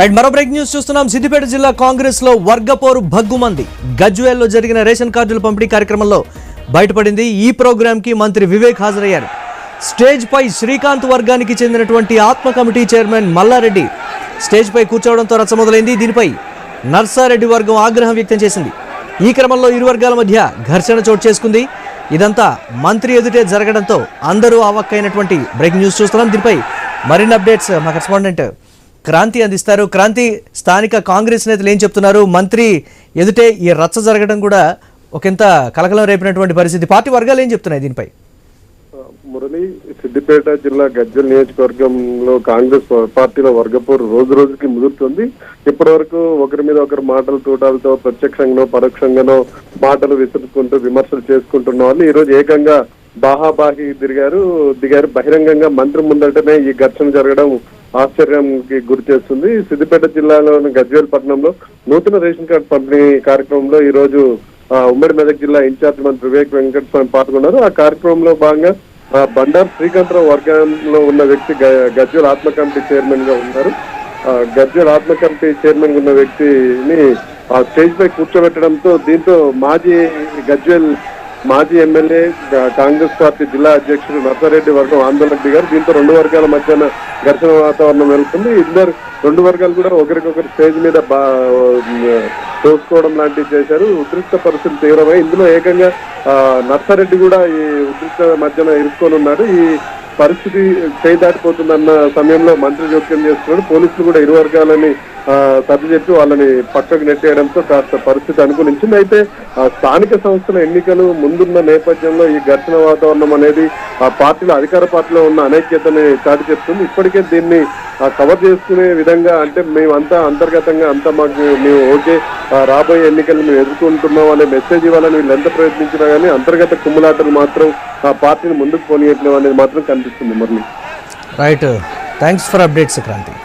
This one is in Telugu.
అండ్ మరో బ్రేక్ న్యూస్ చూస్తున్నాం. సిద్దిపేట జిల్లా కాంగ్రెస్ లో వర్గపోరు భగ్గుమంది. గజ్వేల్లో జరిగిన రేషన్ కార్డుల పంపిణీ కార్యక్రమంలో బయటపడింది. ఈ ప్రోగ్రామ్ కి మంత్రి వివేక్ హాజరయ్యారు. స్టేజ్ పై శ్రీకాంత్ వర్గానికి చెందినటువంటి ఆత్మ కమిటీ చైర్మన్ మల్లారెడ్డి స్టేజ్ పై కూర్చోవడంతో రచ్చ మొదలైంది. దీనిపై నర్సారెడ్డి వర్గం ఆగ్రహం వ్యక్తం చేసింది. ఈ క్రమంలో ఇరు వర్గాల మధ్య ఘర్షణ చోటు చేసుకుంది. ఇదంతా మంత్రి ఎదుటే జరగడంతో అందరూ అవాక్కైనటువంటి బ్రేకింగ్ న్యూస్ చూస్తున్నాం. దీనిపై మరిన్ని అప్డేట్స్ మా కరెస్పాండెంట్ క్రాంతి అందిస్తారు. క్రాంతి, స్థానిక కాంగ్రెస్ నేతలు ఏం చెప్తున్నారు? మంత్రి ఎదుటే ఈ రచ్చ జరగడం కూడా ఒకంత కలకలం రేపినటువంటి పరిస్థితి. పార్టీ వర్గాలు ఏం చెప్తున్నాయి దీనిపై? మురళి, సిద్దిపేట జిల్లా గజ్వేల్ నియోజకవర్గంలో కాంగ్రెస్ పార్టీలో వర్గపోరు రోజు రోజుకి ముదురుతుంది. ఇప్పటి వరకు ఒకరి మీద ఒకరు మాటలు తూటాలతో ప్రత్యక్షంగానో పరోక్షంగానో మాటలు విసురుకుంటూ విమర్శలు చేసుకుంటున్న వాళ్ళు ఈ రోజు ఏకంగా బాహాబాహి దిగారు. బహిరంగంగా మంత్రి ముందంటేనే ఈ ఘర్షణ జరగడం ఆశ్చర్యంకి గురి చేస్తుంది. సిద్దిపేట జిల్లాలోని గజ్వేల్ పట్టణంలో నూతన రేషన్ కార్డు పంపిణీ కార్యక్రమంలో ఈ రోజు ఉమ్మడి మెదక్ జిల్లా ఇన్ఛార్జ్ మంత్రి వివేక్ వెంకటస్వామి పాల్గొన్నారు. ఆ కార్యక్రమంలో భాగంగా బండారు శ్రీకాంతరావు వర్గంలో ఉన్న వ్యక్తి గజ్వేల్ ఆత్మ కమిటీ చైర్మన్ గా ఉన్నారు. గజ్వేల్ ఆత్మ కమిటీ చైర్మన్ ఉన్న వ్యక్తిని స్టేజ్ పై కూర్చోబెట్టడంతో దీంతో గజ్వేల్ మాజీ ఎమ్మెల్యే కాంగ్రెస్ పార్టీ జిల్లా అధ్యక్షుడు నర్సారెడ్డి వర్గం ఆందోళన దిగారు. దీంతో రెండు వర్గాల మధ్యన ఘర్షణ వాతావరణం వెళ్తుంది. రెండు వర్గాలు కూడా ఒకరికొకరు స్టేజ్ మీద తోసుకోవడం లాంటివి చేశారు. ఉద్రిక్త పరిస్థితి తీవ్రమై ఇందులో ఏకంగా నర్సారెడ్డి కూడా ఈ ఉద్రిక్త మధ్యన ఇరుక్కొని ఉన్నాడు. ఈ పరిస్థితి చేయి దాటిపోతుందన్న సమయంలో మంత్రి జోక్యం చేస్తున్నాడు. పోలీసులు కూడా ఇరు వర్గాలని సర్ది చెప్పి వాళ్ళని పక్కకు నెట్టేయడంతో కాస్త పరిస్థితి అనుకూలించింది. అయితే స్థానిక సంస్థల ఎన్నికలు ముందున్న నేపథ్యంలో ఈ ఘర్షణ వాతావరణం అనేది ఆ పార్టీలో అధికార పార్టీలో ఉన్న అనైక్యతని చాటి చెప్తుంది. ఇప్పటికే దీన్ని కవర్ చేసుకునే విధంగా అంటే మేమంతా అంతర్గతంగా అంతా మేము ఓకే రాబోయే ఎన్నికలు మేము ఎదుర్కొంటున్నాం అనే మెసేజ్ ఇవ్వాలని వీళ్ళు ఎంత ప్రయత్నించినా కానీ అంతర్గత కుమ్ములాటలు మాత్రం ఆ పార్టీని ముందుకు పోనీయట్లేవు అనేది మాత్రం కనిపిస్తుంది. Murali, right, thanks for updates Kranti.